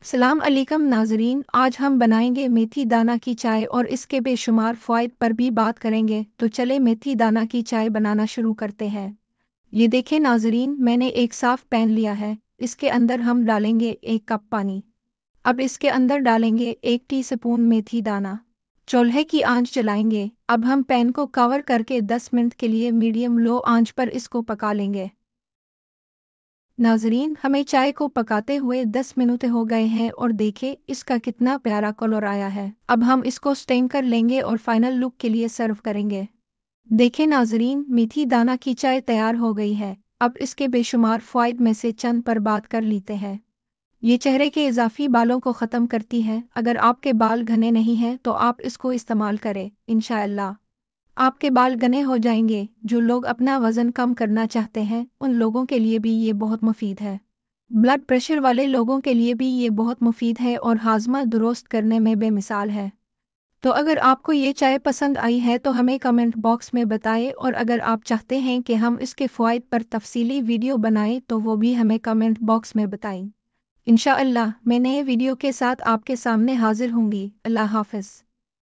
सलाम अलैकुम नाजरीन, आज हम बनाएंगे मेथी दाना की चाय और इसके बेशुमार फ़वाइद पर भी बात करेंगे। तो चले मेथी दाना की चाय बनाना शुरू करते हैं। ये देखें नाजरीन, मैंने एक साफ पैन लिया है। इसके अंदर हम डालेंगे 1 कप पानी। अब इसके अंदर डालेंगे 1 टीस्पून मेथी दाना। चूल्हे की आंच जलाएंगे। अब हम पैन को कवर करके 10 मिनट के लिए मीडियम लो आंच पर इसको पका लेंगे। नाजरीन, हमें चाय को पकाते हुए 10 मिनट हो गए हैं और देखें इसका कितना प्यारा कलर आया है। अब हम इसको स्टेम कर लेंगे और फाइनल लुक के लिए सर्व करेंगे। देखें नाजरीन, मेथी दाना की चाय तैयार हो गई है। अब इसके बेशुमार फ़वाइद में से चंद पर बात कर लेते हैं। ये चेहरे के इजाफी बालों को ख़त्म करती है। अगर आपके बाल घने नहीं हैं तो आप इसको इस्तेमाल करें, इंशाअल्लाह आपके बाल घने हो जाएंगे। जो लोग अपना वजन कम करना चाहते हैं उन लोगों के लिए भी ये बहुत मुफीद है। ब्लड प्रेशर वाले लोगों के लिए भी ये बहुत मुफीद है और हाजमा दुरुस्त करने में बेमिसाल है। तो अगर आपको ये चाय पसंद आई है तो हमें कमेंट बॉक्स में बताएं, और अगर आप चाहते हैं कि हम इसके फ़वाइद पर तफसीली वीडियो बनाएं तो वो भी हमें कमेंट बॉक्स में बताएं। इंशाअल्लाह मैं नए वीडियो के साथ आपके सामने हाजिर होंगी। अल्लाह हाफ़िज़।